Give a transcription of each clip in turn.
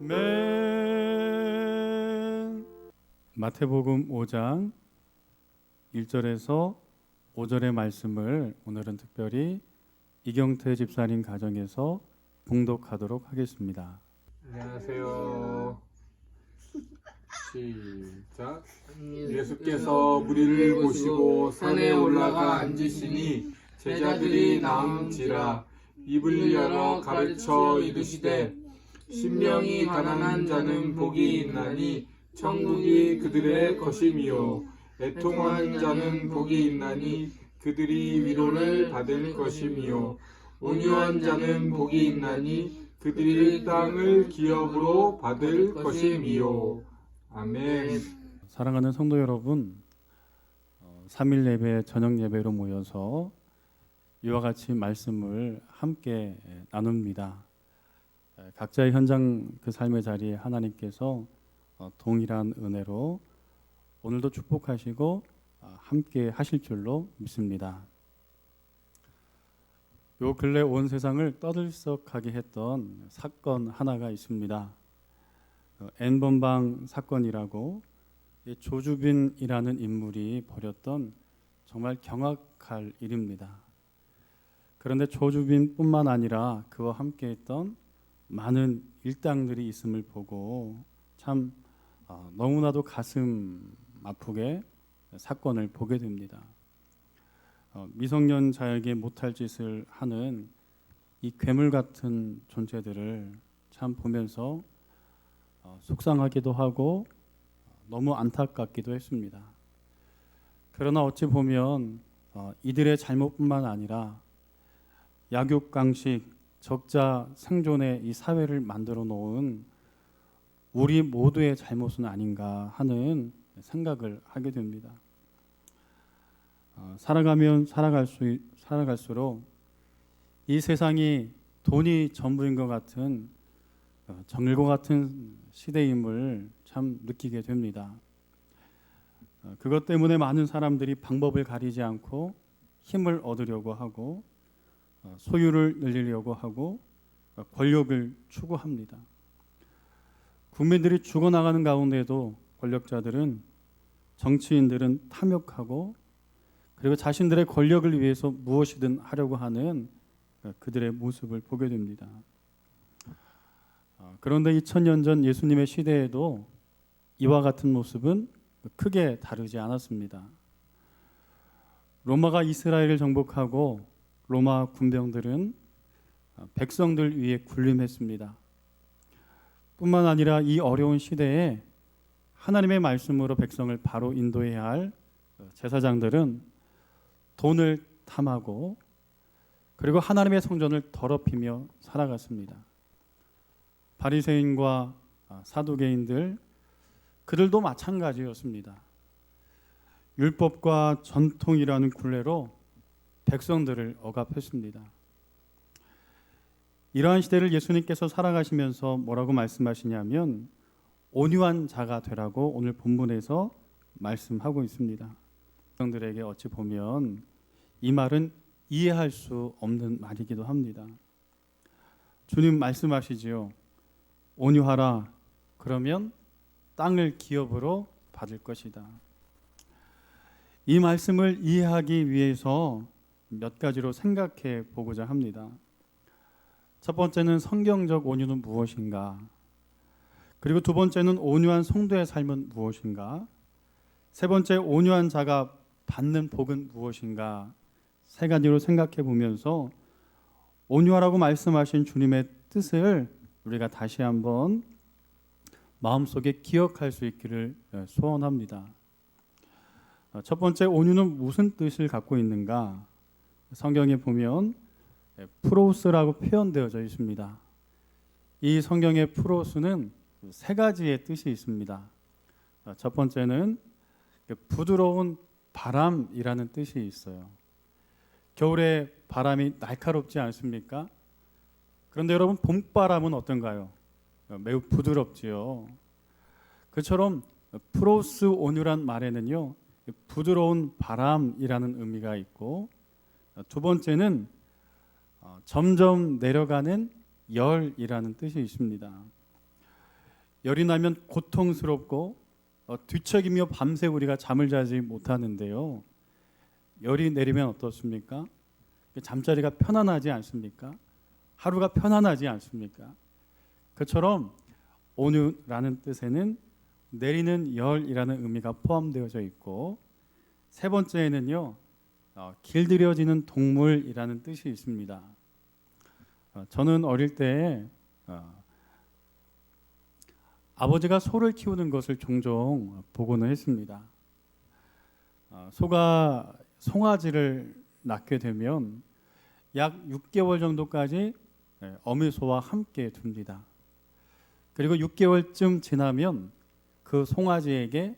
맨 마태복음 5장 1절에서 5절의 말씀을 오늘은 특별히 이경태 집사님 가정에서 봉독하도록 하겠습니다. 안녕하세요. 시작. 예수께서 무리를 보시고 산에 올라가 앉으시니 제자들이 나온지라. 입을 열어 가르쳐 이르시되 심령이 가난한 자는 복이 있나니 천국이 그들의 것임이요 애통한 자는 복이 있나니 그들이 위로를 받을 것임이요 온유한 자는 복이 있나니 그들이 땅을 기업으로 받을 것임이요. 아멘. 사랑하는 성도 여러분, 3일 예배 저녁 예배로 모여서 이와 같이 말씀을 함께 나눕니다. 각자의 현장 그 삶의 자리에 하나님께서 동일한 은혜로 오늘도 축복하시고 함께 하실 줄로 믿습니다. 요 근래 온 세상을 떠들썩하게 했던 사건 하나가 있습니다. N번방 사건이라고 조주빈이라는 인물이 벌였던 정말 경악할 일입니다. 그런데 조주빈뿐만 아니라 그와 함께했던 많은 일당들이 있음을 보고 참 너무나도 가슴 아프게 사건을 보게 됩니다. 미성년자에게 못할 짓을 하는 이 괴물 같은 존재들을 참 보면서 속상하기도 하고 너무 안타깝기도 했습니다. 그러나 어찌 보면 이들의 잘못뿐만 아니라 약육강식 적자 생존의 이 사회를 만들어 놓은 우리 모두의 잘못은 아닌가 하는 생각을 하게 됩니다. 살아가면 살아갈수록 이 세상이 돈이 전부인 것 같은 정글과 같은 시대임을 참 느끼게 됩니다. 그것 때문에 많은 사람들이 방법을 가리지 않고 힘을 얻으려고 하고 소유를 늘리려고 하고 권력을 추구합니다. 국민들이 죽어나가는 가운데도 권력자들은 정치인들은 탐욕하고 그리고 자신들의 권력을 위해서 무엇이든 하려고 하는 그들의 모습을 보게 됩니다. 그런데 2000년 전 예수님의 시대에도 이와 같은 모습은 크게 다르지 않았습니다. 로마가 이스라엘을 정복하고 로마 군병들은 백성들 위에 군림했습니다. 뿐만 아니라 이 어려운 시대에 하나님의 말씀으로 백성을 바로 인도해야 할 제사장들은 돈을 탐하고 그리고 하나님의 성전을 더럽히며 살아갔습니다. 바리새인과 사두개인들 그들도 마찬가지였습니다. 율법과 전통이라는 굴레로 백성들을 억압했습니다. 이러한 시대를 예수님께서 살아가시면서 뭐라고 말씀하시냐면 온유한 자가 되라고 오늘 본문에서 말씀하고 있습니다. 백성들에게 어찌 보면 이 말은 이해할 수 없는 말이기도 합니다. 주님 말씀하시지요. 온유하라. 그러면 땅을 기업으로 받을 것이다. 이 말씀을 이해하기 위해서 몇 가지로 생각해 보고자 합니다. 첫 번째는 성경적 온유는 무엇인가? 그리고 두 번째는 온유한 성도의 삶은 무엇인가? 세 번째, 온유한 자가 받는 복은 무엇인가? 세 가지로 생각해 보면서 온유하라고 말씀하신 주님의 뜻을 우리가 다시 한번 마음속에 기억할 수 있기를 소원합니다. 첫 번째, 온유는 무슨 뜻을 갖고 있는가? 성경에 보면 프로스라고 표현되어져 있습니다. 이 성경의 프로스는 세 가지의 뜻이 있습니다. 첫 번째는 부드러운 바람이라는 뜻이 있어요. 겨울에 바람이 날카롭지 않습니까? 그런데 여러분, 봄바람은 어떤가요? 매우 부드럽지요. 그처럼 프로스 온유란 말에는요, 부드러운 바람이라는 의미가 있고, 두 번째는 점점 내려가는 열이라는 뜻이 있습니다. 열이 나면 고통스럽고 뒤척이며 밤새 우리가 잠을 자지 못하는데요. 열이 내리면 어떻습니까? 잠자리가 편안하지 않습니까? 하루가 편안하지 않습니까? 그처럼 온유라는 뜻에는 내리는 열이라는 의미가 포함되어져 있고, 세 번째에는요, 길들여지는 동물이라는 뜻이 있습니다. 저는 어릴 때 아버지가 소를 키우는 것을 종종 보고는 했습니다. 소가 송아지를 낳게 되면 약 6개월 정도까지 어미소와 함께 둡니다. 그리고 6개월쯤 지나면 그 송아지에게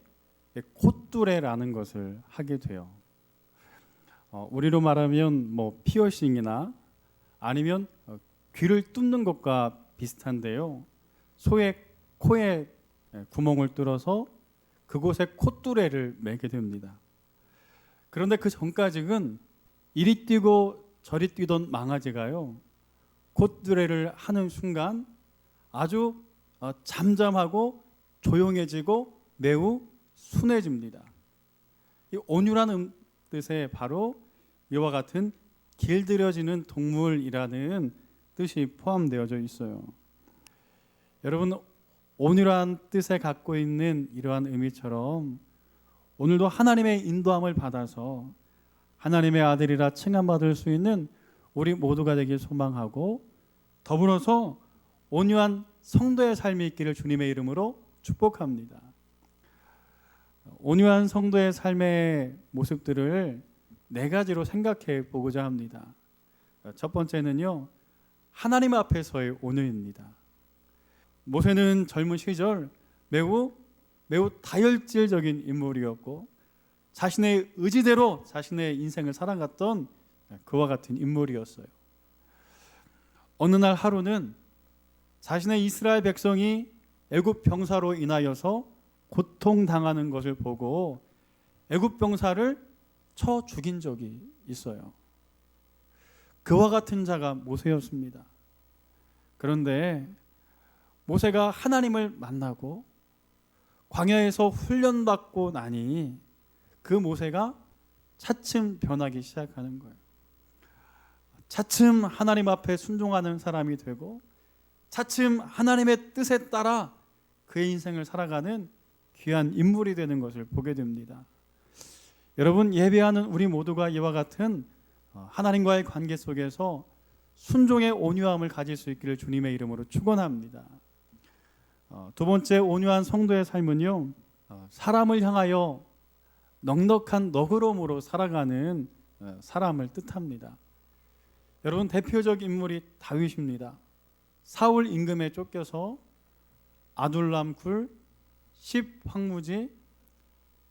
콧뚜레라는 것을 하게 돼요. 우리로 말하면 뭐 피어싱이나 아니면 귀를 뚫는 것과 비슷한데요. 소의 코에 구멍을 뚫어서 그곳에 콧뚜레를 매게 됩니다. 그런데 그 전까지는 이리 뛰고 저리 뛰던 망아지가요, 콧뚜레를 하는 순간 아주 잠잠하고 조용해지고 매우 순해집니다. 이 온유라는 뜻에 바로 이와 같은 길들여지는 동물이라는 뜻이 포함되어져 있어요. 여러분, 온유란 뜻에 갖고 있는 이러한 의미처럼 오늘도 하나님의 인도함을 받아서 하나님의 아들이라 칭함받을 수 있는 우리 모두가 되길 소망하고, 더불어서 온유한 성도의 삶이 있기를 주님의 이름으로 축복합니다. 온유한 성도의 삶의 모습들을 네 가지로 생각해 보고자 합니다. 첫 번째는요, 하나님 앞에서의 온유입니다. 모세는 젊은 시절 매우 다혈질적인 인물이었고, 자신의 의지대로 자신의 인생을 살아갔던 그와 같은 인물이었어요. 어느 날 하루는 자신의 이스라엘 백성이 애굽 병사로 인하여서 고통당하는 것을 보고 애굽 병사를 쳐 죽인 적이 있어요. 그와 같은 자가 모세였습니다. 그런데 모세가 하나님을 만나고 광야에서 훈련받고 나니 그 모세가 차츰 변하기 시작하는 거예요. 차츰 하나님 앞에 순종하는 사람이 되고, 차츰 하나님의 뜻에 따라 그의 인생을 살아가는 귀한 인물이 되는 것을 보게 됩니다. 여러분, 예배하는 우리 모두가 이와 같은 하나님과의 관계 속에서 순종의 온유함을 가질 수 있기를 주님의 이름으로 축원합니다. 두 번째, 온유한 성도의 삶은요, 사람을 향하여 넉넉한 너그러움으로 살아가는 사람을 뜻합니다. 여러분, 대표적 인물이 다윗입니다. 사울 임금에 쫓겨서 아둘람 굴, 10 황무지,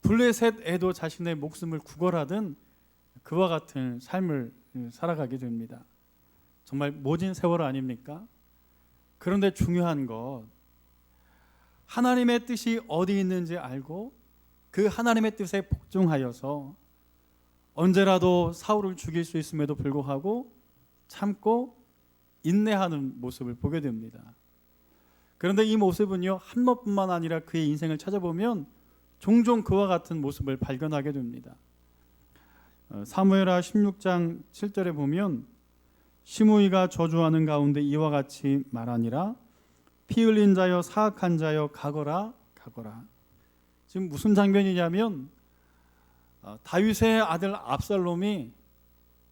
블레셋에도 자신의 목숨을 구걸하던 그와 같은 삶을 살아가게 됩니다. 정말 모진 세월 아닙니까? 그런데 중요한 것, 하나님의 뜻이 어디 있는지 알고 그 하나님의 뜻에 복종하여서 언제라도 사울을 죽일 수 있음에도 불구하고 참고 인내하는 모습을 보게 됩니다. 그런데 이 모습은요, 한 번뿐만 아니라 그의 인생을 찾아보면 종종 그와 같은 모습을 발견하게 됩니다. 사무엘하 16장 7절에 보면 시므이가 저주하는 가운데 이와 같이 말하니라, 피 흘린 자여 사악한 자여 가거라 가거라. 지금 무슨 장면이냐면 다윗의 아들 압살롬이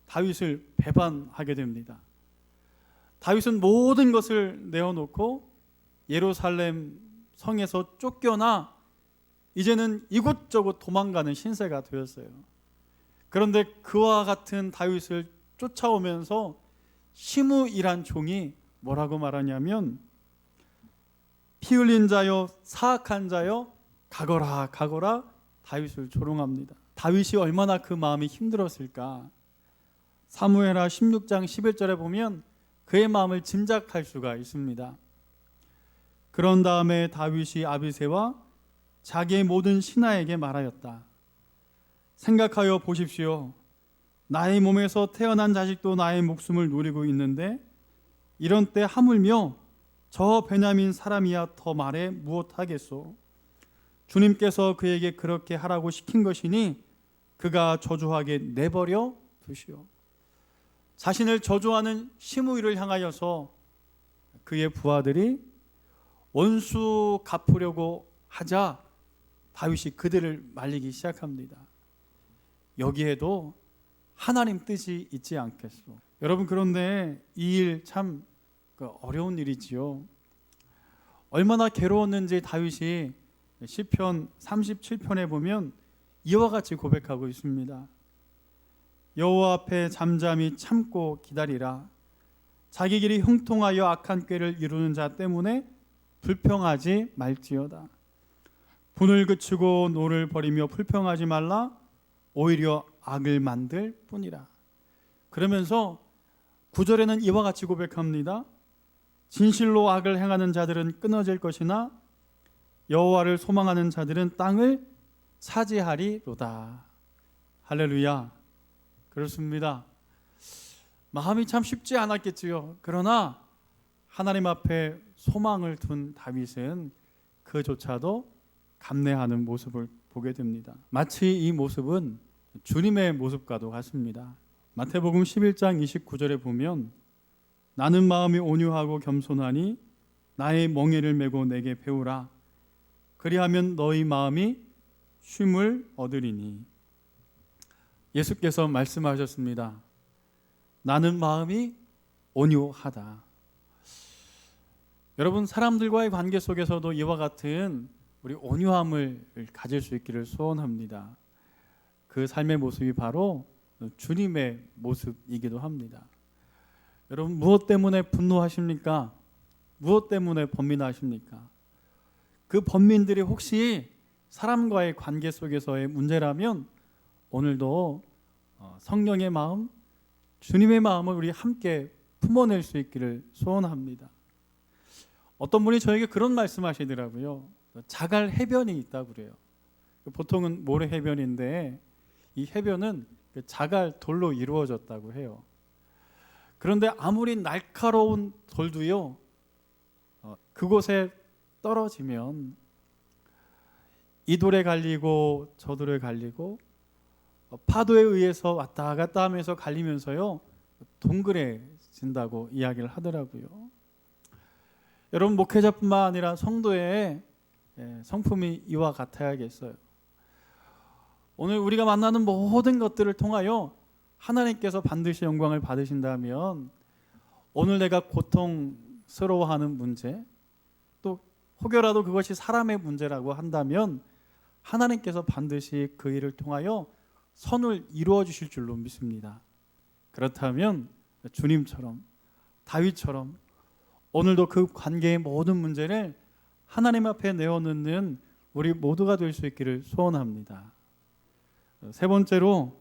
다윗을 배반하게 됩니다. 다윗은 모든 것을 내어놓고 예루살렘 성에서 쫓겨나 이제는 이곳저곳 도망가는 신세가 되었어요. 그런데 그와 같은 다윗을 쫓아오면서 시므이란 종이 뭐라고 말하냐면, 피 흘린 자여 사악한 자여 가거라 가거라 다윗을 조롱합니다. 다윗이 얼마나 그 마음이 힘들었을까. 사무엘하 16장 11절에 보면 그의 마음을 짐작할 수가 있습니다. 그런 다음에 다윗이 아비새와 자기의 모든 신하에게 말하였다. 생각하여 보십시오. 나의 몸에서 태어난 자식도 나의 목숨을 노리고 있는데 이런 때 하물며 저 베냐민 사람이야 더 말해 무엇하겠소? 주님께서 그에게 그렇게 하라고 시킨 것이니 그가 저주하게 내버려 두시오. 자신을 저주하는 시므이를 향하여서 그의 부하들이 원수 갚으려고 하자 다윗이 그들을 말리기 시작합니다. 여기에도 하나님 뜻이 있지 않겠소? 여러분, 그런데 이 일 참 어려운 일이지요. 얼마나 괴로웠는지 다윗이 시편 37편에 보면 이와 같이 고백하고 있습니다. 여호와 앞에 잠잠히 참고 기다리라. 자기 길이 형통하여 악한 꾀를 이루는 자 때문에 불평하지 말지어다. 분을 그치고 노를 버리며 불평하지 말라. 오히려 악을 만들 뿐이라. 그러면서 9절에는 이와 같이 고백합니다. 진실로 악을 행하는 자들은 끊어질 것이나 여호와를 소망하는 자들은 땅을 차지하리로다. 할렐루야. 그렇습니다. 마음이 참 쉽지 않았겠지요. 그러나 하나님 앞에 소망을 둔 다윗은 그조차도 감내하는 모습을 보게 됩니다. 마치 이 모습은 주님의 모습과도 같습니다. 마태복음 11장 29절에 보면 나는 마음이 온유하고 겸손하니 나의 멍에를 메고 내게 배우라. 그리하면 너희 마음이 쉼을 얻으리니. 예수께서 말씀하셨습니다. 나는 마음이 온유하다. 여러분, 사람들과의 관계 속에서도 이와 같은 우리 온유함을 가질 수 있기를 소원합니다. 그 삶의 모습이 바로 주님의 모습이기도 합니다. 여러분, 무엇 때문에 분노하십니까? 무엇 때문에 번민하십니까? 그 번민들이 혹시 사람과의 관계 속에서의 문제라면 오늘도 성령의 마음, 주님의 마음을 우리 함께 품어낼 수 있기를 소원합니다. 어떤 분이 저에게 그런 말씀하시더라고요. 자갈 해변이 있다고 그래요. 보통은 모래 해변인데 이 해변은 자갈 돌로 이루어졌다고 해요. 그런데 아무리 날카로운 돌도요, 그곳에 떨어지면 이 돌에 갈리고 저 돌에 갈리고 파도에 의해서 왔다 갔다 하면서 갈리면서요 동그래진다고 이야기를 하더라고요. 여러분, 목회자뿐만 아니라 성도의 성품이 이와 같아야겠어요. 오늘 우리가 만나는 모든 것들을 통하여 하나님께서 반드시 영광을 받으신다면 오늘 내가 고통스러워하는 문제, 또 혹여라도 그것이 사람의 문제라고 한다면 하나님께서 반드시 그 일을 통하여 선을 이루어 주실 줄로 믿습니다. 그렇다면 주님처럼, 다윗처럼 오늘도 그 관계의 모든 문제를 하나님 앞에 내어놓는 우리 모두가 될 수 있기를 소원합니다. 세 번째로,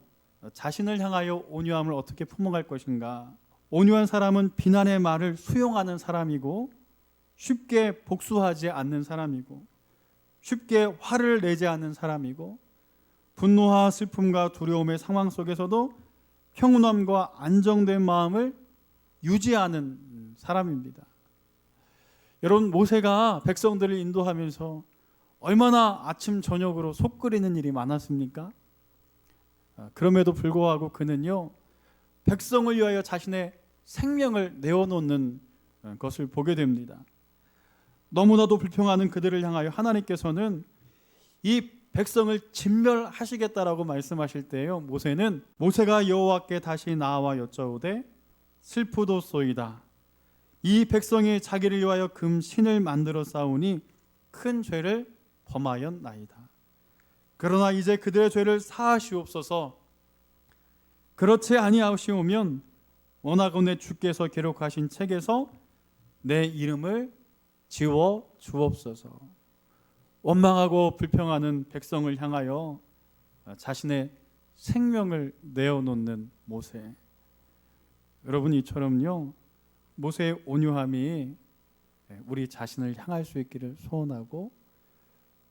자신을 향하여 온유함을 어떻게 품어갈 것인가. 온유한 사람은 비난의 말을 수용하는 사람이고 쉽게 복수하지 않는 사람이고 쉽게 화를 내지 않는 사람이고 분노와 슬픔과 두려움의 상황 속에서도 평온함과 안정된 마음을 유지하는 사람입니다. 여러분, 모세가 백성들을 인도하면서 얼마나 아침 저녁으로 속 끓이는 일이 많았습니까? 그럼에도 불구하고 그는요 백성을 위하여 자신의 생명을 내어놓는 것을 보게 됩니다. 너무나도 불평하는 그들을 향하여 하나님께서는 이 백성을 진멸하시겠다라고 말씀하실 때요, 모세가 여호와께 다시 나와 여짜오되 슬프도소이다. 이 백성이 자기를 위하여 금신을 만들어 쌓으니 큰 죄를 범하였나이다. 그러나 이제 그들의 죄를 사하시옵소서. 그렇지 아니하시오면 원하건대 주께서 기록하신 책에서 내 이름을 지워 주옵소서. 원망하고 불평하는 백성을 향하여 자신의 생명을 내어놓는 모세. 여러분, 이처럼요 모세의 온유함이 우리 자신을 향할 수 있기를 소원하고,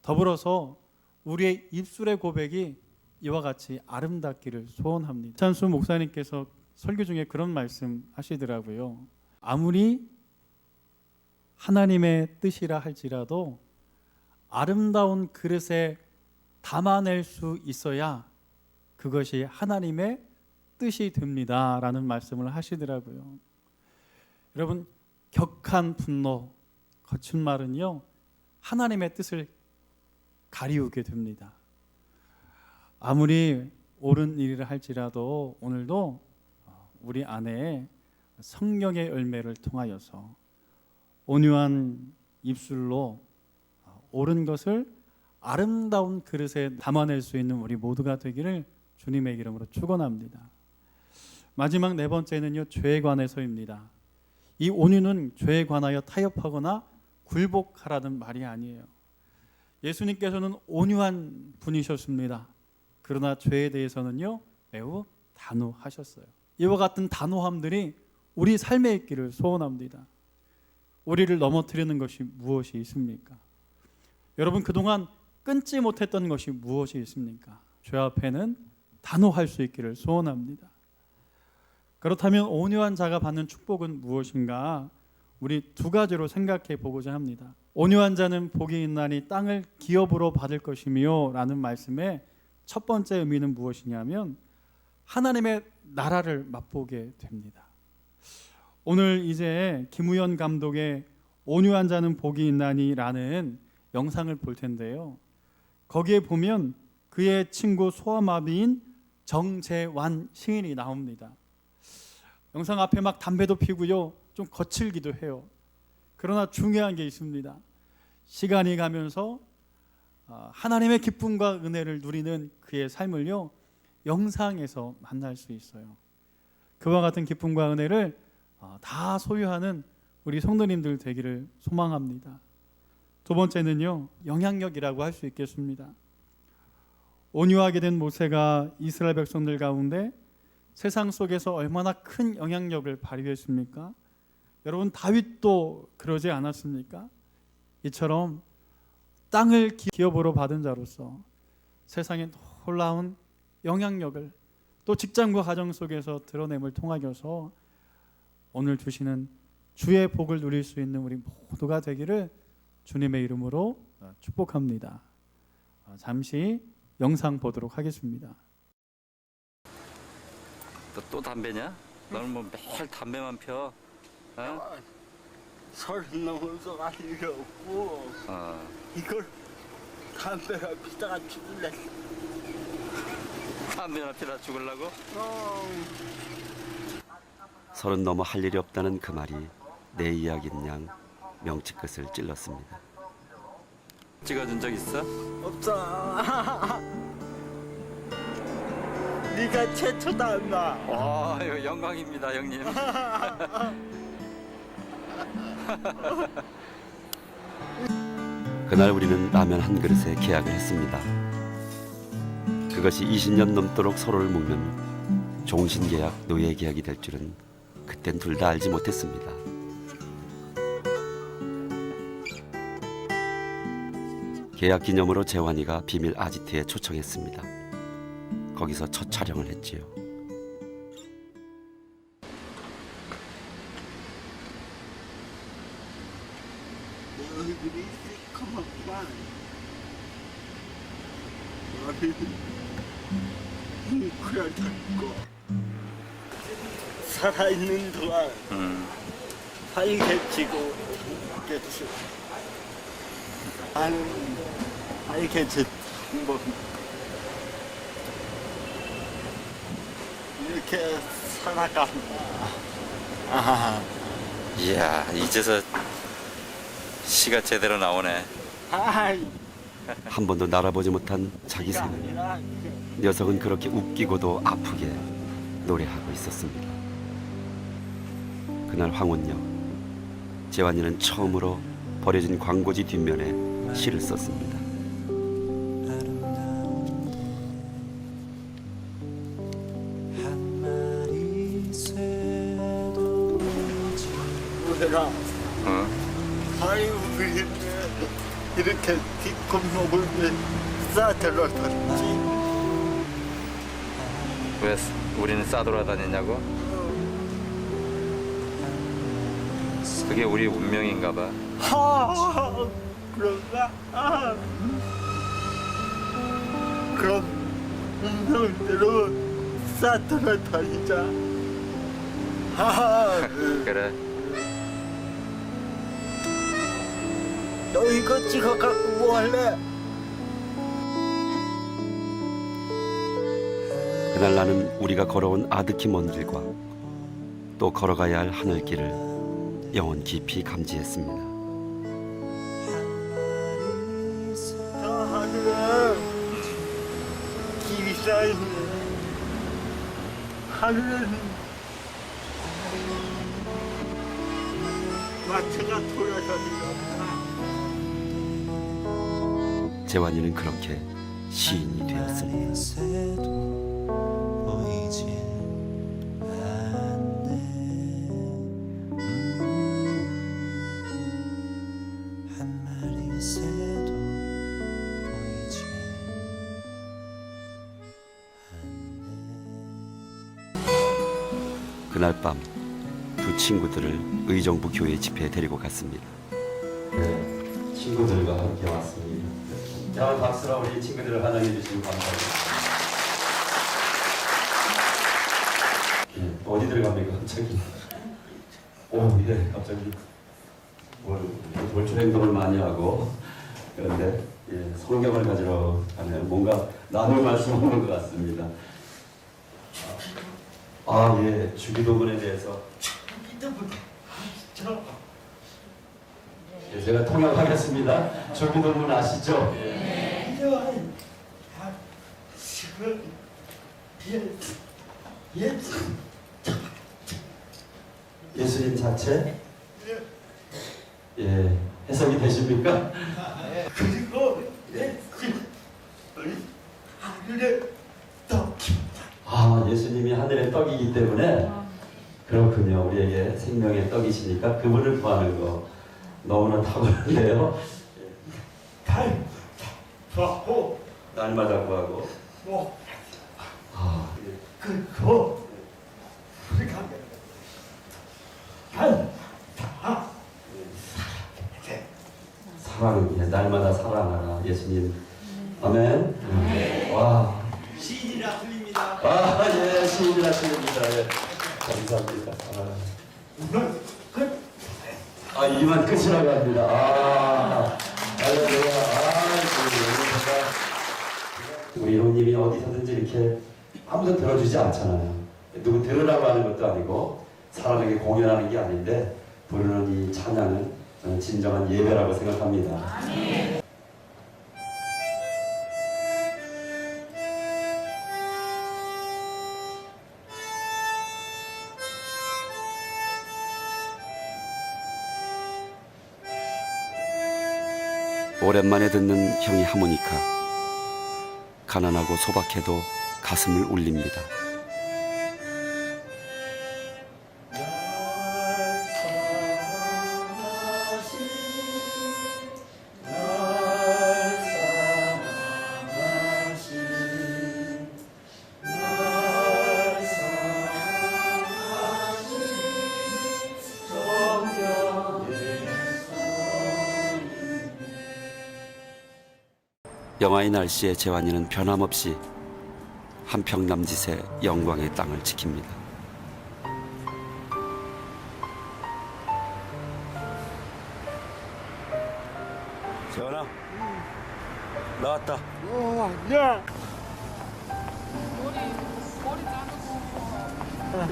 더불어서 우리의 입술의 고백이 이와 같이 아름답기를 소원합니다. 찬수 목사님께서 설교 중에 그런 말씀 하시더라고요. 아무리 하나님의 뜻이라 할지라도 아름다운 그릇에 담아낼 수 있어야 그것이 하나님의 뜻이 됩니다 라는 말씀을 하시더라고요. 여러분, 격한 분노, 거친 말은요 하나님의 뜻을 가리우게 됩니다. 아무리 옳은 일이라 할지라도 오늘도 우리 안에 성령의 열매를 통하여서 온유한 입술로 옳은 것을 아름다운 그릇에 담아낼 수 있는 우리 모두가 되기를 주님의 이름으로 축원합니다. 마지막 네 번째는요, 죄에 관해서입니다. 이 온유는 죄에 관하여 타협하거나 굴복하라는 말이 아니에요. 예수님께서는 온유한 분이셨습니다. 그러나 죄에 대해서는요 매우 단호하셨어요. 이와 같은 단호함들이 우리 삶에 있기를 소원합니다. 우리를 넘어뜨리는 것이 무엇이 있습니까? 여러분, 그동안 끊지 못했던 것이 무엇이 있습니까? 죄 앞에는 단호할 수 있기를 소원합니다. 그렇다면 온유한 자가 받는 축복은 무엇인가? 우리 두 가지로 생각해 보고자 합니다. 온유한 자는 복이 있나니 땅을 기업으로 받을 것이며 라는 말씀의 첫 번째 의미는 무엇이냐면 하나님의 나라를 맛보게 됩니다. 오늘 이제 김우현 감독의 온유한 자는 복이 있나니 라는 영상을 볼 텐데요, 거기에 보면 그의 친구 소아마비인 정재완 시인이 나옵니다. 영상 앞에 막 담배도 피고요, 좀 거칠기도 해요. 그러나 중요한 게 있습니다. 시간이 가면서 하나님의 기쁨과 은혜를 누리는 그의 삶을요 영상에서 만날 수 있어요. 그와 같은 기쁨과 은혜를 다 소유하는 우리 성도님들 되기를 소망합니다. 두 번째는요, 영향력이라고 할 수 있겠습니다. 온유하게 된 모세가 이스라엘 백성들 가운데 세상 속에서 얼마나 큰 영향력을 발휘했습니까? 여러분, 다윗도 그러지 않았습니까? 이처럼 땅을 기업으로 받은 자로서 세상에 놀라운 영향력을 또 직장과 가정 속에서 드러냄을 통하여서 오늘 주시는 주의 복을 누릴 수 있는 우리 모두가 되기를 주님의 이름으로 축복합니다. 잠시 영상 보도록 하겠습니다. 또 담배냐? 너는 뭐 매일 담배만 펴? 어? 서른 넘어서 갈 일이 없고 이걸 담배가 피다가 죽을래. 담배나 피다 죽으려고? 서른 넘어 할 일이 없다는 그 말이 내 이야기인 양 명치끝을 찔렀습니다. 찍어준 적 있어? 없어. 네가 최초다 인마. 이거 영광입니다, 형님. 그날 우리는 라면 한 그릇에 계약을 했습니다. 그것이 20년 넘도록 서로를 묶는 종신계약, 노예계약이 될 줄은 그땐 둘 다 알지 못했습니다. 계약 기념으로 재환이가 비밀 아지트에 초청했습니다. 거기서 첫 촬영을 했지요. 내 얼굴이 새까맣구만. 머리는 뭉클하고 살아있는 동안 빨개지고 겠지. 나는 빨개진 뭐 이렇게 살아간다. 이야, 이제서 시가 제대로 나오네. 아이, 한 번도 날아보지 못한 자기 생을 녀석은 그렇게 웃기고도 아프게 노래하고 있었습니다. 그날 황혼역, 재환이는 처음으로 버려진 광고지 뒷면에 시를 썼습니다. 뭐해라. 아이고, 이렇게 뒷골목을 왜 싸들어졌지? 왜 우리는 싸돌아다니냐고? 그게 우리 운명인가 봐. 그런가? 그럼 운명대로 사탄을 다니자. 그래. 너 이거 찍어 갖고 뭐 할래? 그날 나는 우리가 걸어온 아득히 먼 길과 또 걸어가야 할 하늘길을 영혼 깊이 감지했습니다. 저 하늘은 길이 쌓여있네. 하늘은 마차가 돌아다니는 재환이는 그렇게 시인이 되었습니다. 그날 밤 두 친구들을 의정부 교회 집회에 데리고 갔습니다. 네, 친구들과 함께 왔습니다. 자, 박수로 우리 친구들을 환영해 주시면 감사합니다. 네, 어디들 갑니까 갑자기? 예, 갑자기 돌출 행동을 많이 하고 그런데 성경을 가지러 가네요. 뭔가 나눌 말씀하는 것 같습니다. 주기도문에 대해서 제가 통역하겠습니다. 주기도문 아시죠? 예수님 자체? 해석이 되십니까? 그리고 하늘에 떡이 예수님이 하늘의 떡이기 때문에 그렇군요. 우리에게 생명의 떡이시니까 그분을 구하는 거 너무나 탁월한데요. 구하고 날마다 구하고 그리고 우리가 사랑은 날마다 사랑하라 예수님. 아멘. 와. 시인이라 틀립니다. 시인이라 틀립니다. 감사합니다. 이만 끝이라고 합니다. 우리 이호님이 어디서든지 이렇게 아무도 들어주지 않잖아요. 누구 들으라고 하는 것도 아니고 사람에게 공연하는 게 아닌데 부르는 이 찬양은 저는 진정한 예배라고 생각합니다. 오랜만에 듣는 형의 하모니카. 가난하고 소박해도 가슴을 울립니다. 영하의 날씨에 재환이는 변함없이 한평남짓의 영광의 땅을 지킵니다. 재환아, 나왔다. 야,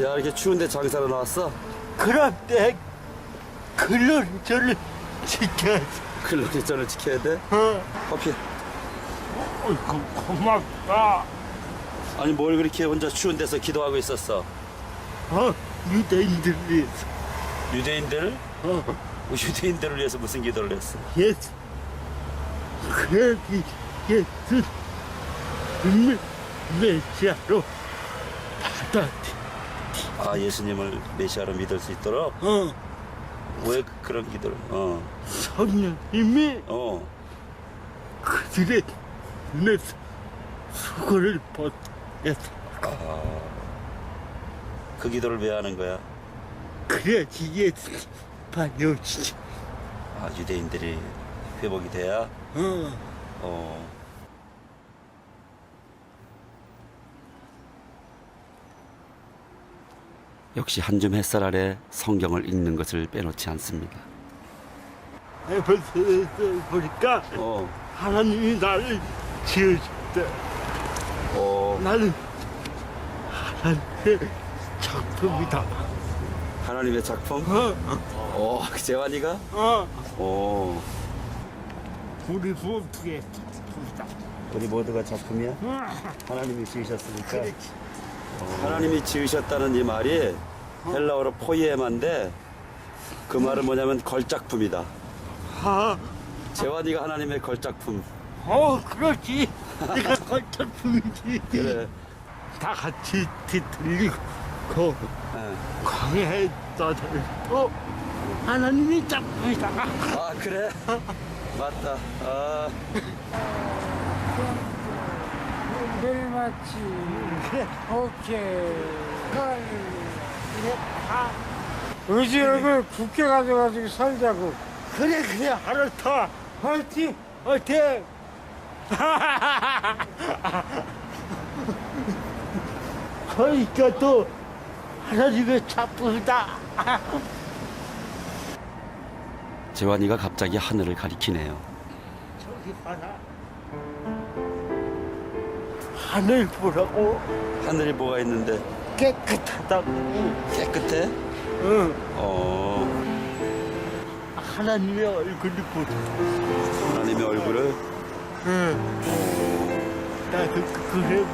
야, 이렇게 추운데 장사로 나왔어? 그럼 내 글로리저를 지켜야지. 글로리전을 지켜야 돼? 커피. 고맙다. 아니 뭘 그렇게 혼자 추운 데서 기도하고 있었어? 유대인들을 위해서. 유대인들을? 유대인들을 위해서 무슨 기도를 했어? 예수. 그래야지 예수 메시아로 받아들여. 예수님을 메시아로 믿을 수 있도록? 왜 그런 기도를? 성령님이 그들의 눈에서 수고를 벗겨서 그 기도를 왜 하는 거야? 그래야지 예수님 받아오시지. 아, 유대인들이 회복이 돼야. 역시 한 줌 햇살 아래 성경을 읽는 것을 빼놓지 않습니다. 에베소서 보니까 하나님이 나를 지으셨대. 나는 하나님의 작품이다. 하나님의 작품? 재환이가? 우리 모두의 작품이다. 우리 모두가 작품이야? 하나님이 지으셨으니까. 하나님이 지으셨다는 이 말이 헬라어로 포이에마인데 그 말은 뭐냐면 걸작품이다. 재환이가 하나님의 걸작품. 그렇지. 내가 걸작품이지. 그래. 다 같이 뒤틀리고 광야에 떠들고 하나님이 작품이다. 아, 그래? 맞다. 내일 맞지. 오케이. 의지력을 굳게 가져가지고 살자고. 그래 하루타 화이팅 화이팅. 그러니까 또 하나님의 작품이다. 재환이가 갑자기 하늘을 가리키네요. 저기 봐라. 하늘 보라고. 하늘이 뭐가 있는데 깨끗하다고. 깨끗해? 응. 하나님의 얼굴을 보라. 하나님의 얼굴을? 나도 그래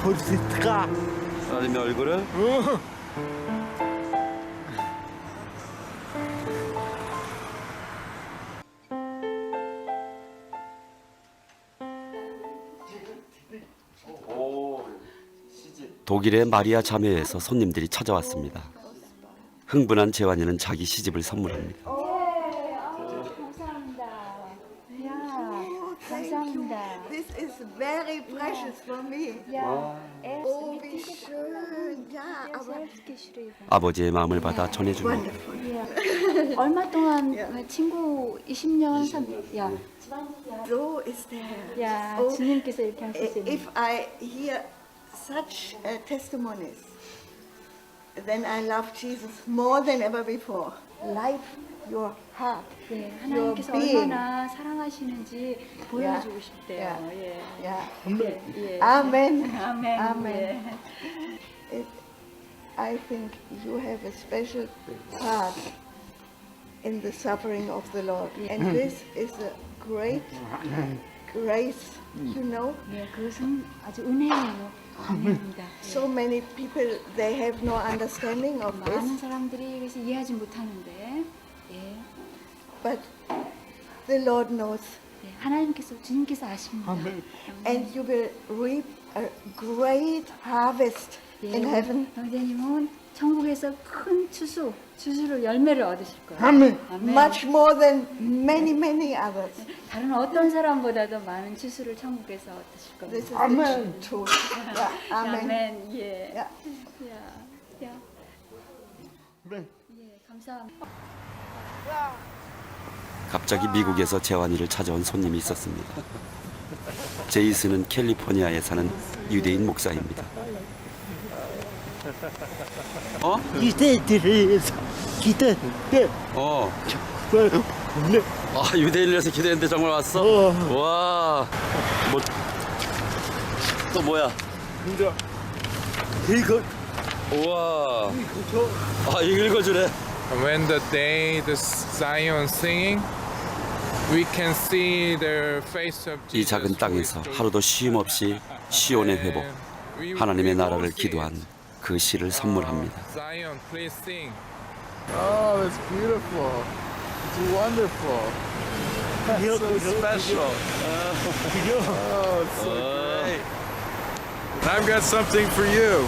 볼 수 있을까? 하나님의 얼굴을? 독일의 마리아 자매에서 손님들이 찾아왔습니다. 흥분한 재환이는 자기 시집을 선물합니다. 감사합니다. 야, 감사합니다. This is very precious for me. 야, Oh, wie schön. Ja, aber 아버지의 마음을 받아 전해줍니다. 얼마 동안 친구 20년 야, so ist der Herr. 야, Oh, 주님께서 이렇게 하셨어요. if I hear such testimonies, then I love Jesus more than ever before. Life, your heart, 예, 하나님께서 your being. 얼마나 사랑하시는지 보여주고 싶대요. 예. Yeah. 예. Amen. 아멘. Amen. 예. I think you have a special part in the suffering of the Lord. And this is a great grace, you know. 예, 그것은 아주 은혜예요. 은혜입니다. So many people, they have no understanding of 많은 this, 사람들이 이것을 이해하지 못하는데, 예, but the Lord knows. 예, 하나님께서 주님께서 아십니다. And you will reap a great harvest in heaven. 형제님은 천국에서 큰 추수를 열매를 얻으실 거예요. 아멘. 아멘. Much more than many others. 다른 어떤 사람보다도 많은 추수를 천국에서 얻으실 겁니다. This is Amen. the truth. Yeah, amen. 아멘. 예. Yeah. 야. 예, 감사합니다. 갑자기 미국에서 재환이를 찾아온 손님이 있었습니다. 제이슨은 캘리포니아에 사는 유대인 목사입니다. 유대인들에서 기대했는데 오늘 아, 유대인이라서 기대했는데 정말 왔어? 와, 뭐, 또 뭐야? 이거 우와, 아, 이거 읽어주래. When the day the Zion singing, we can see the face of 이 Jesus. 작은 땅에서 하루도 쉼 없이 시온의 회복, 하나님의 나라를 기도한 그 시를 선물합니다. Zion, please sing. Oh, it's beautiful. It's wonderful. So special. Oh, it's so great. And I've got something for you.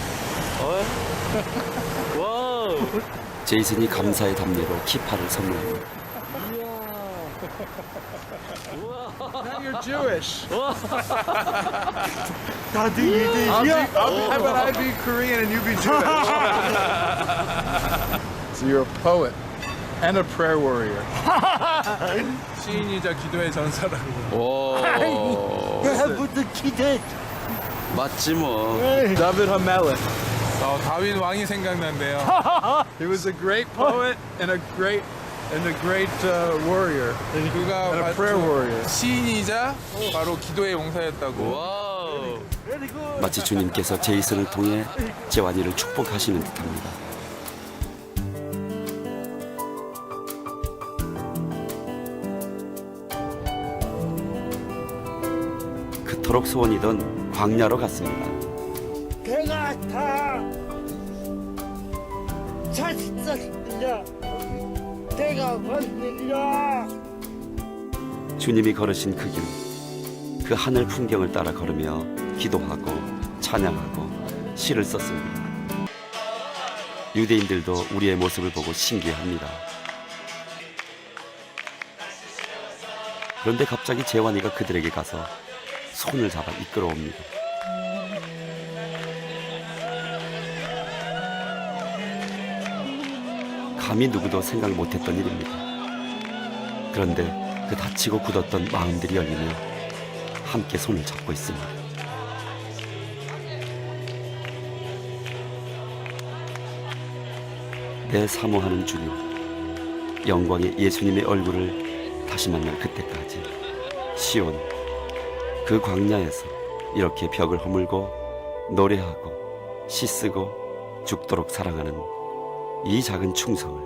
제이슨이 감사의 답례로 키파를 선물합니다. Now you're Jewish. 나도 유대인이야. How about I be Korean and you be Jewish? So you're a poet. And a prayer warrior. 시인이자 기도의 전사라고. 오, 내부터 기대. 맞지 뭐. David Hamelech. 다윗 왕이 생각난대요. He was a great poet and a great warrior. 그가 And a prayer warrior. 시인이자 바로 기도의 용사였다고. 와우. 마치 주님께서 제이슨을 통해 재환이를 축복하시는 듯합니다. 그토록 소원이던 광야로 갔습니다. 내가 다 찾았으냐? 내가 왔느냐? 주님이 걸으신 그 길, 그 하늘 풍경을 따라 걸으며 기도하고 찬양하고 시를 썼습니다. 유대인들도 우리의 모습을 보고 신기해합니다. 그런데 갑자기 재환이가 그들에게 가서 손을 잡아 이끌어옵니다. 감히 누구도 생각 못했던 일입니다. 그런데 그 다치고 굳었던 마음들이 열리며 함께 손을 잡고 있습니다. 내 사모하는 주님, 영광의 예수님의 얼굴을 다시 만날 그때까지 시온 그 광야에서 이렇게 벽을 허물고 노래하고 시 쓰고 죽도록 사랑하는 이 작은 충성을,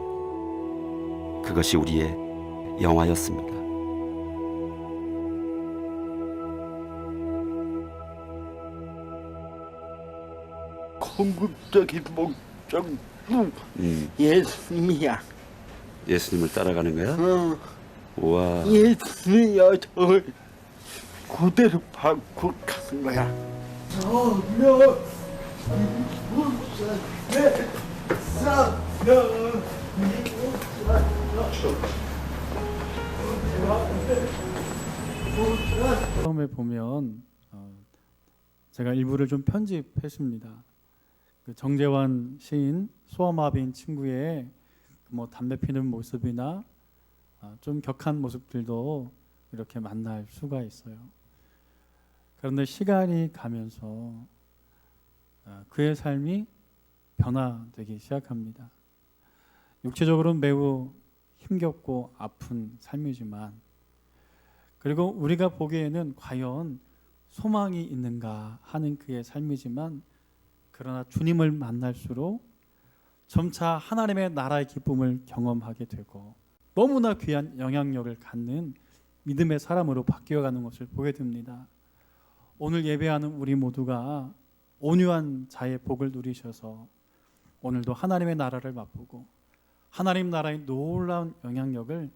그것이 우리의 영화였습니다. 궁극적인 목적은 예수님이야. 예수님을 따라가는 거야? 응. 우와. 예수님이 저를 그대로 밟고 가는 거야. 소녀 이무사의 사랑 처음에 보면 제가 일부를 좀 편집했습니다. 그 정재환 시인 소아마비인 친구의 뭐 담배 피는 모습이나 좀 격한 모습들도 이렇게 만날 수가 있어요. 그런데 시간이 가면서 그의 삶이 변화되기 시작합니다. 육체적으로는 매우 힘겹고 아픈 삶이지만, 그리고 우리가 보기에는 과연 소망이 있는가 하는 그의 삶이지만, 그러나 주님을 만날수록 점차 하나님의 나라의 기쁨을 경험하게 되고 너무나 귀한 영향력을 갖는 믿음의 사람으로 바뀌어가는 것을 보게 됩니다. 오늘 예배하는 우리 모두가 온유한 자의 복을 누리셔서 오늘도 하나님의 나라를 맛보고 하나님 나라의 놀라운 영향력을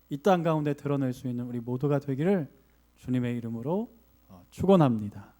이 땅 가운데 드러낼 수 있는 우리 모두가 되기를 주님의 이름으로 축원합니다.